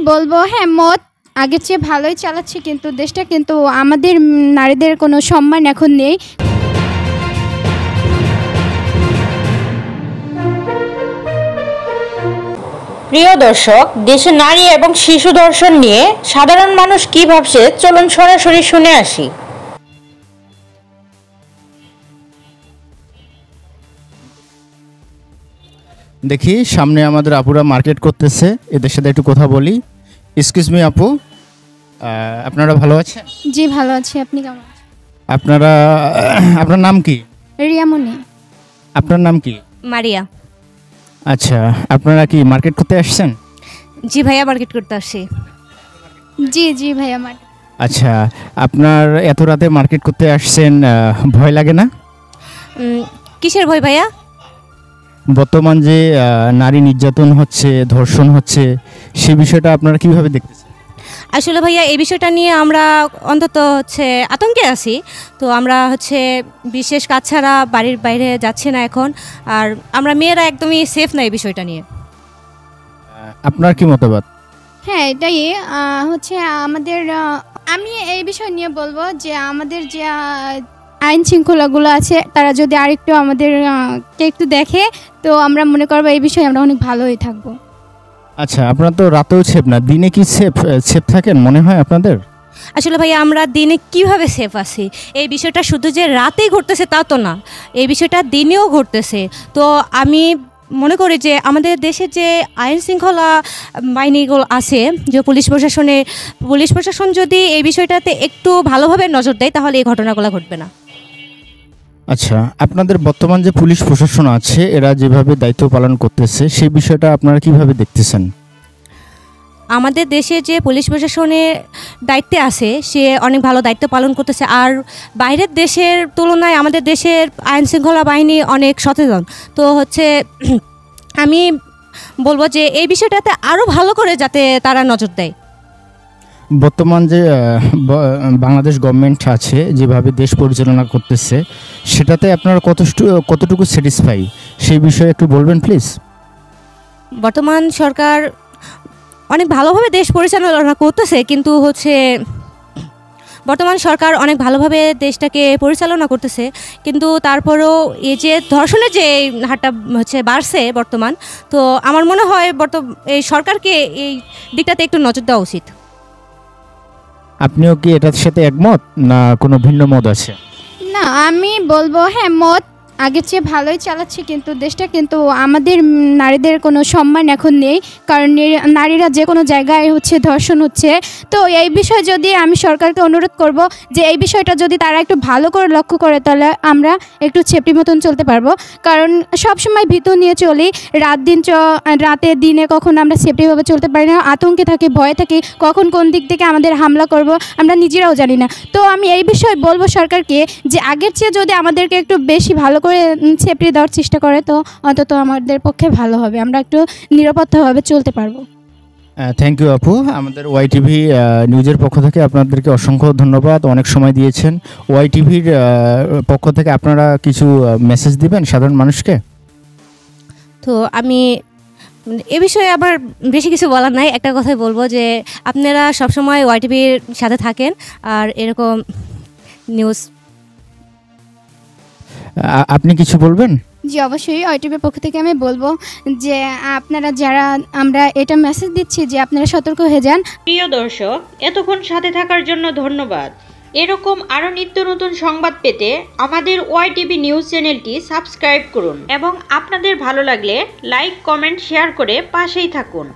বলবো হ্যাঁ মত আগের চেয়ে ভালোই চালাচ্ছে, কিন্তু দেশটা কিন্তু আমাদের নারীদের কোনো সম্মান এখন নেই। প্রিয় দর্শক, দেশে নারী এবং শিশু ধর্ষণ নিয়ে সাধারণ মানুষ কি ভাবছে চলুন সরাসরি শুনে আসি। দেখি সামনে আমাদের আপুরা মার্কেট করতেছে, এদের সাথে একটু কথা বলি। এক্সকিউজ মি আপু, আপনারা ভালো আছেন? জি ভালো আছি, আপনি কেমন আছেন? আপনারা আপনার নাম কি? রিয়ামনি। আপনার নাম কি? মারিয়া। আচ্ছা, আপনারা কি মার্কেট করতে আসছেন? জি ভাইয়া, মার্কেট করতে আসছি। জি জি ভাই আমার। আচ্ছা, আপনার এত রাতে মার্কেট করতে আসছেন, ভয় লাগে না? কিসের ভয় ভাইয়া? বর্তমান যে নারী নির্যাতন হচ্ছে, ধর্ষণ হচ্ছে, সেই বিষয়টা আপনারা কিভাবে দেখতেছেন? আসলে ভাইয়া এই বিষয়টা নিয়ে আমরা অন্তত আতঙ্কে আছি। তো আমরা বিশেষ কাজ ছাড়া বাড়ির বাইরে যাচ্ছি না এখন। আর আমরা মেয়েরা একদমই সেফ না এই বিষয়টা নিয়ে। আপনার কি মতবাদ? হ্যাঁ এটাই আমাদের আমি এই বিষয় নিয়ে বলবো যে আমাদের যে আইন শৃঙ্খলাগুলো আছে তারা যদি আরেকটু আমাদের একটু দেখে, তো আমরা মনে করবো এই বিষয়ে আমরা অনেক ভালোই থাকবো। আচ্ছা, আপনারা তো রাতেও সেফ না, দিনে কি সেফ থাকেন মনে হয় আপনাদের? আসলে ভাইয়া আমরা দিনে কিভাবে সেফ আছি, এই বিষয়টা শুধু যে রাতেই ঘটতেছে তা তো না, এই বিষয়টা দিনেও ঘটতেছে। তো আমি মনে করি যে আমাদের দেশে যে আইন শৃঙ্খলা বাহিনীগুলো আছে, যে পুলিশ প্রশাসন যদি এই বিষয়টাতে একটু ভালোভাবে নজর দেয় তাহলে এই ঘটনাগুলো ঘটবে না। আচ্ছা, আপনাদের বর্তমান যে পুলিশ প্রশাসন আছে এরা যেভাবে দায়িত্ব পালন করতেছে সেই বিষয়টা আপনারা কিভাবে দেখতেছেন? আমাদের দেশে যে পুলিশ প্রশাসনের দায়িত্বে আছে সে অনেক ভালো দায়িত্ব পালন করতেছে। আর বাইরের দেশের তুলনায় আমাদের দেশের আইন শৃঙ্খলা বাহিনী অনেক সচেতন। তো আমি বলবো যে এই বিষয়টাতে আরও ভালো করে যাতে তারা নজর দেয়। বর্তমান যে বাংলাদেশ গভর্নমেন্ট আছে যেভাবে দেশ পরিচালনা করতেছে সেটাতে আপনারা কতটুকু স্যাটিসফাই, সেই বিষয়ে একটু বলবেন প্লিজ। বর্তমান সরকার অনেক ভালোভাবে দেশ পরিচালনা করতেছে, কিন্তু বর্তমান সরকার অনেক ভালোভাবে দেশটাকে পরিচালনা করতেছে, কিন্তু তারপরেও এই যে ধর্ষণের যে হারটা বাড়ছে বর্তমান, তো আমার মনে হয় এই সরকারকে এই দিকটাতে একটু নজর দেওয়া উচিত। আপনিও কি এটার সাথে একমত না কোনো ভিন্ন মত আছে? না আমি বলবো হ্যাঁ মত আগের চেয়ে ভালোই চালাচ্ছে, কিন্তু দেশটা কিন্তু আমাদের নারীদের কোনো সম্মান এখন নেই। কারণ নারীরা যে কোনো জায়গায় ধর্ষণ হচ্ছে। তো এই বিষয়ে যদি আমি সরকারকে অনুরোধ করব যে এই বিষয়টা যদি তারা একটু ভালো করে লক্ষ্য করে তাহলে আমরা একটু সেফটি মতন চলতে পারবো। কারণ সবসময় ভীতু নিয়ে চলি, রাতে দিনে কখন আমরা সেফটিভাবে চলতে পারি না, আতঙ্কে থাকি, ভয়ে থাকি, কখন কোন দিক থেকে আমাদের হামলা করব আমরা নিজেরাও জানি না। তো আমি এই বিষয়ে বলবো সরকারকে যে আগের চেয়ে যদি আমাদেরকে একটু বেশি ভালো করে সেফটি দেওয়ার চেষ্টা করে তো অন্তত আমাদের পক্ষে ভালো হবে, আমরা একটু নিরাপত্তাভাবে চলতে পারবো। থ্যাংক ইউ আপু। আমাদের ওয়াইটিভি নিউজের পক্ষ থেকে আপনাদেরকে অসংখ্য ধন্যবাদ, অনেক সময় দিয়েছেন। ওয়াইটিভির পক্ষ থেকে আপনারা কিছু মেসেজ দিবেন সাধারণ মানুষকে? তো আমি এ বিষয়ে আমার বেশি কিছু বলার নাই, একটা কথাই বলবো যে আপনারা সবসময় ওয়াইটিভির সাথে থাকেন আর এরকম নিউজ। আপনি কিছু বলবেন? জি অবশ্যই, ওয়াইটিভির পক্ষ থেকে আমি বলবো যে আপনারা আমরা এটা মেসেজ দিচ্ছি যে আপনারা সতর্ক হয়ে যান। প্রিয় দর্শক, এতক্ষণ সাথে থাকার জন্য ধন্যবাদ। এরকম আরও নিত্য নতুন সংবাদ পেতে আমাদের ওয়াইটিভি নিউজ চ্যানেলটি সাবস্ক্রাইব করুন এবং আপনাদের ভালো লাগলে লাইক, কমেন্ট, শেয়ার করে পাশেই থাকুন।